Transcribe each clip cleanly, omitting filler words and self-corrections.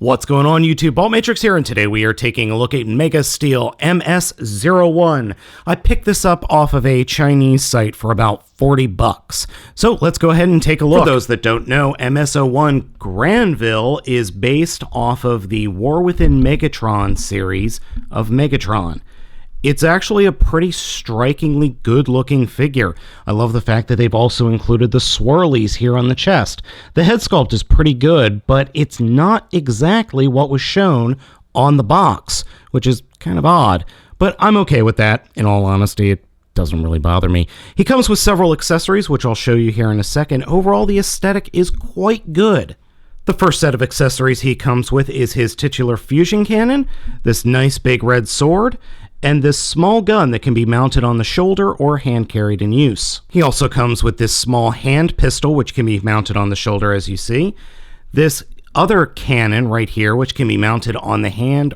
What's going on YouTube? Baltmatrix here, and today we are taking a look at Mega Steel MS-01. I picked this up off of a Chinese site for about 40 bucks. So let's go ahead and take a look. For those that don't know, MS-01 Granville is based off of the War Within Megatron series of Megatron. It's actually a pretty strikingly good-looking figure. I love the fact that they've also included the swirlies here on the chest. The head sculpt is pretty good, but it's not exactly what was shown on the box, which is kind of odd. But I'm okay with that. In all honesty, it doesn't really bother me. He comes with several accessories, which I'll show you here in a second. Overall, the aesthetic is quite good. The first set of accessories he comes with is his titular fusion cannon, this nice big red sword, and this small gun that can be mounted on the shoulder or hand carried in use. He also comes with this small hand pistol, which can be mounted on the shoulder, as you see. This other cannon right here, which can be mounted on the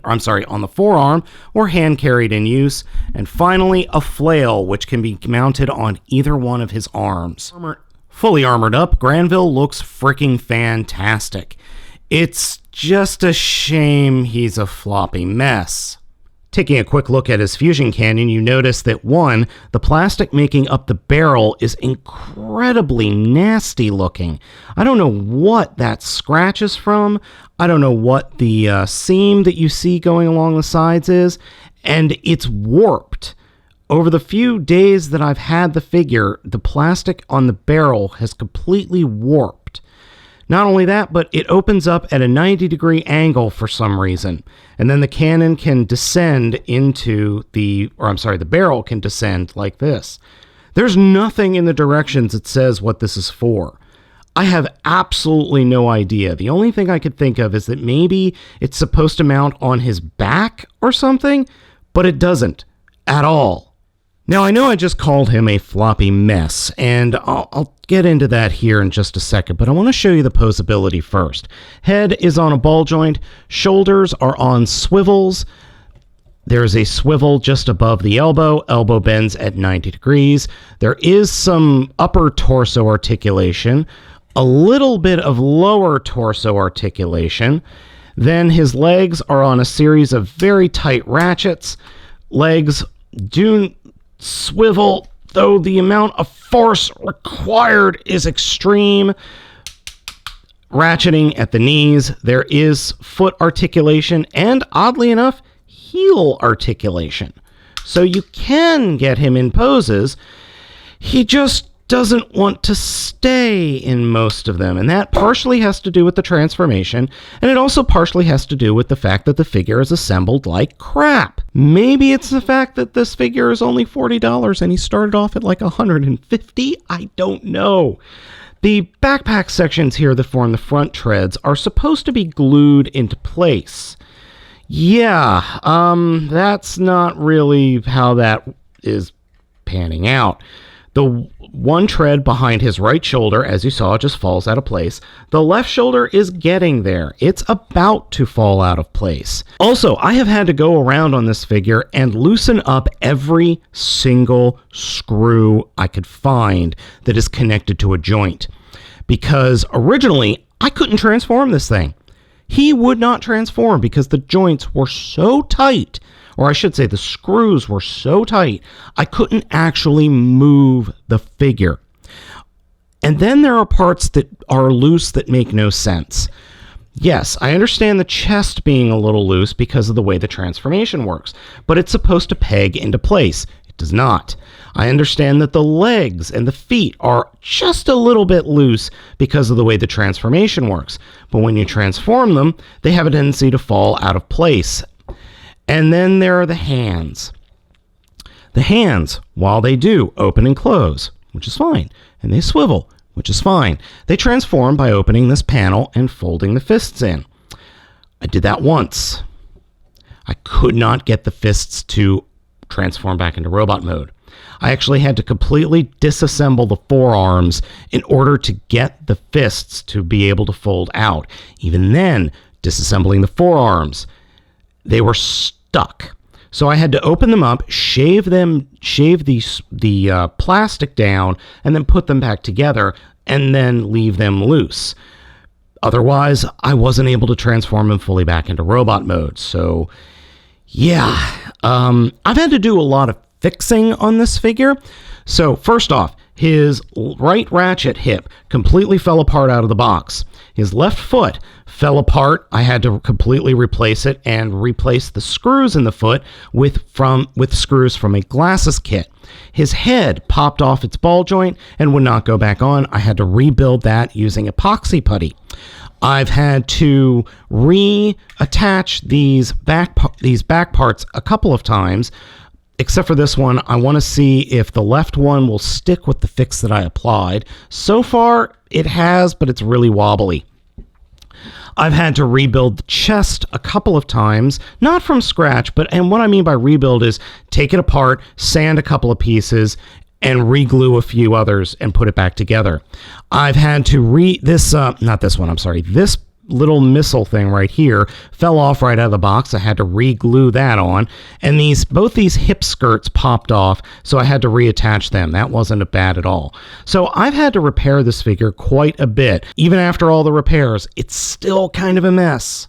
on the forearm or hand carried in use. And finally, a flail, which can be mounted on either one of his arms. Fully armored up, Granville looks freaking fantastic. It's just a shame he's a floppy mess. Taking a quick look at his fusion cannon, you notice that one, the plastic making up the barrel is incredibly nasty looking. I don't know what that scratch is from. I don't know what the seam that you see going along the sides is, and it's warped. Over the few days that I've had the figure, the plastic on the barrel has completely warped. Not only that, but it opens up at a 90-degree angle for some reason. And then the cannon can descend into the barrel can descend like this. There's nothing in the directions that says what this is for. I have absolutely no idea. The only thing I could think of is that maybe it's supposed to mount on his back or something, but it doesn't at all. Now, I know I just called him a floppy mess, and I'll get into that here in just a second, but I want to show you the posability first. Head is on a ball joint, shoulders are on swivels. There's a swivel just above the elbow bends at 90 degrees. There is some upper torso articulation, a little bit of lower torso articulation. Then his legs are on a series of very tight ratchets. Legs do swivel, though the amount of force required is extreme. Ratcheting at the knees, there is foot articulation and, oddly enough, heel articulation. So you can get him in poses. He just doesn't want to stay in most of them, and that partially has to do with the transformation, and it also partially has to do with the fact that the figure is assembled like crap. Maybe it's the fact that this figure is only $40 and he started off at like $150. I don't know. The backpack sections here that form the front treads are supposed to be glued into place. Yeah, that's not really how that is panning out. The one tread behind his right shoulder, as you saw, just falls out of place. The left shoulder is getting there. It's about to fall out of place. Also, I have had to go around on this figure and loosen up every single screw I could find that is connected to a joint. Because originally, I couldn't transform this thing. He would not transform because the joints were so tight, or I should say the screws were so tight, I couldn't actually move the figure. And then there are parts that are loose that make no sense. Yes, I understand the chest being a little loose because of the way the transformation works, but it's supposed to peg into place. It does not. I understand that the legs and the feet are just a little bit loose because of the way the transformation works, but when you transform them, they have a tendency to fall out of place. And then there are the hands. The hands, while they do open and close, which is fine, and they swivel, which is fine, they transform by opening this panel and folding the fists in. I did that once. I could not get the fists to transform back into robot mode. I actually had to completely disassemble the forearms in order to get the fists to be able to fold out. Even then, disassembling the forearms, they were stuck. So I had to open them up, shave the plastic down, and then put them back together, and then leave them loose. Otherwise, I wasn't able to transform him fully back into robot mode. So, yeah, I've had to do a lot of fixing on this figure. So, first off, his right ratchet hip completely fell apart out of the box. His left foot fell apart. I had to completely replace it and replace the screws in the foot with screws from a glasses kit. His head popped off its ball joint and would not go back on. I had to rebuild that using epoxy putty. I've had to reattach these back parts a couple of times. Except for this one, I want to see if the left one will stick with the fix that I applied. So far, it has, but it's really wobbly. I've had to rebuild the chest a couple of times, not from scratch, and what I mean by rebuild is take it apart, sand a couple of pieces, and re-glue a few others and put it back together. I've had to this little missile thing right here fell off right out of the box. I had to re-glue that on, and both these hip skirts popped off, so I had to reattach them. That wasn't bad at all. So I've had to repair this figure quite a bit. Even after all the repairs, it's still kind of a mess.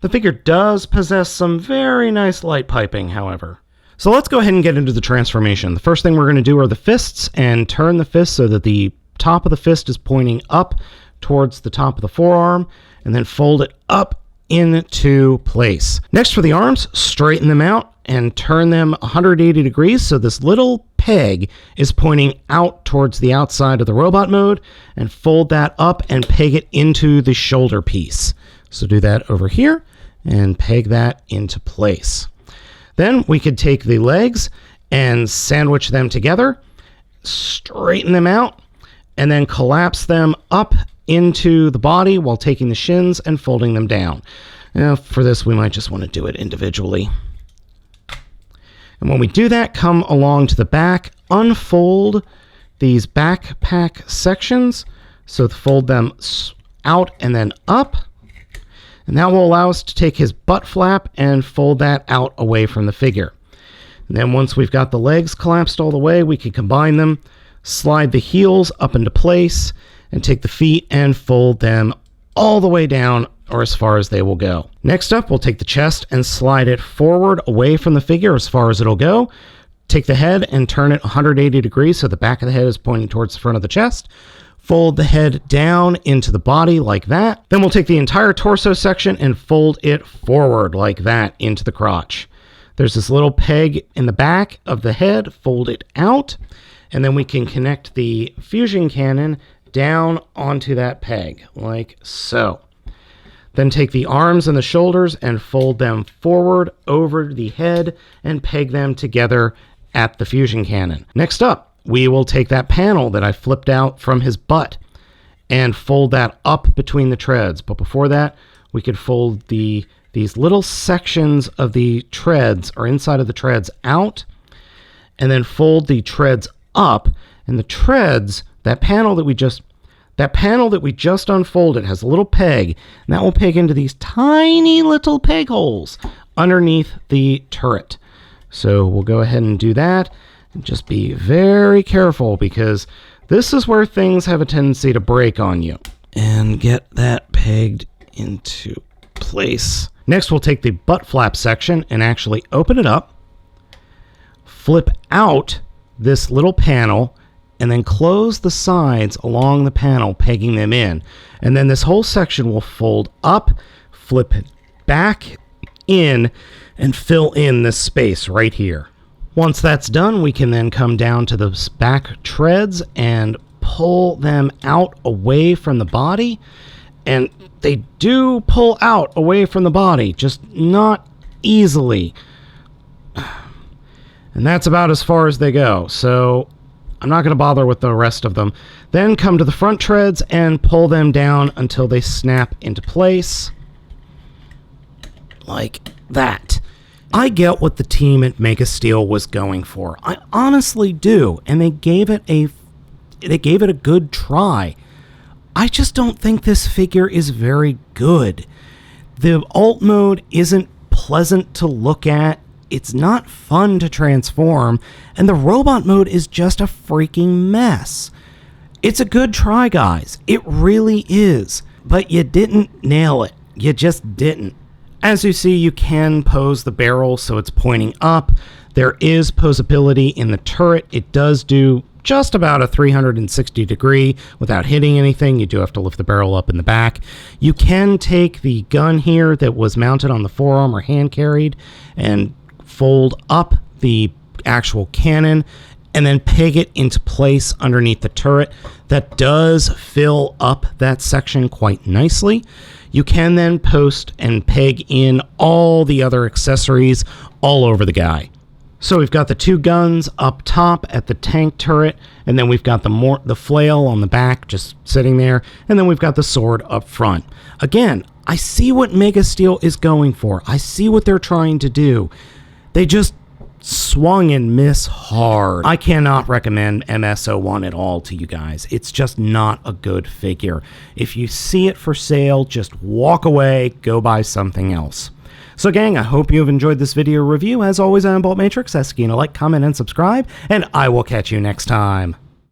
The figure does possess some very nice light piping, however. So let's go ahead and get into the transformation. The first thing we're going to do are the fists, and turn the fist so that the top of the fist is pointing up towards the top of the forearm, and then fold it up into place. Next, for the arms, straighten them out and turn them 180 degrees so this little peg is pointing out towards the outside of the robot mode, and fold that up and peg it into the shoulder piece. So do that over here and peg that into place. Then we could take the legs and sandwich them together, straighten them out, and then collapse them up into the body while taking the shins and folding them down. Now, for this, we might just want to do it individually. And when we do that, come along to the back, unfold these backpack sections, so fold them out and then up. And that will allow us to take his butt flap and fold that out away from the figure. And then once we've got the legs collapsed all the way, we can combine them, slide the heels up into place, and take the feet and fold them all the way down, or as far as they will go. Next up, we'll take the chest and slide it forward away from the figure as far as it'll go. Take the head and turn it 180 degrees so the back of the head is pointing towards the front of the chest. Fold the head down into the body like that. Then we'll take the entire torso section and fold it forward like that into the crotch. There's this little peg in the back of the head, fold it out, and then we can connect the fusion cannon down onto that peg, like so. Then take the arms and the shoulders and fold them forward over the head and peg them together at the fusion cannon. Next up, we will take that panel that I flipped out from his butt and fold that up between the treads. But before that, we could fold these little sections of the treads, or inside of the treads, out, and then fold the treads up, and the treads, that panel that we just unfolded has a little peg, and that will peg into these tiny little peg holes underneath the turret. So we'll go ahead and do that, and just be very careful, because this is where things have a tendency to break on you. And get that pegged into place. Next, we'll take the butt flap section and actually open it up, flip out this little panel, and then close the sides along the panel, pegging them in. And then this whole section will fold up, flip it back in, and fill in this space right here. Once that's done, we can then come down to the back treads and pull them out away from the body. And they do pull out away from the body, just not easily. And that's about as far as they go. So I'm not going to bother with the rest of them. Then come to the front treads and pull them down until they snap into place. Like that. I get what the team at Mega Steel was going for. I honestly do. And they gave it a good try. I just don't think this figure is very good. The alt mode isn't pleasant to look at. It's not fun to transform, and the robot mode is just a freaking mess. It's a good try, guys. It really is. But but you didn't nail it. You just didn't. As you see, you can pose the barrel so it's pointing up. There is posability in the turret. It does do just about a 360 degree without hitting anything. You do have to lift the barrel up in the back. You can take the gun here that was mounted on the forearm or hand carried and fold up the actual cannon and then peg it into place underneath the turret. That does fill up that section quite nicely. You can then post and peg in all the other accessories all over the guy. So we've got the two guns up top at the tank turret, and then we've got the flail on the back just sitting there, and then we've got the sword up front. Again, I see what Mega Steel is going for. I see what they're trying to do. They just swung and miss hard. I cannot recommend MS-01 at all to you guys. It's just not a good figure. If you see it for sale, just walk away, go buy something else. So gang, I hope you have enjoyed this video review. As always, I'm Baltmatrix, asking you to like, comment, and subscribe, and I will catch you next time.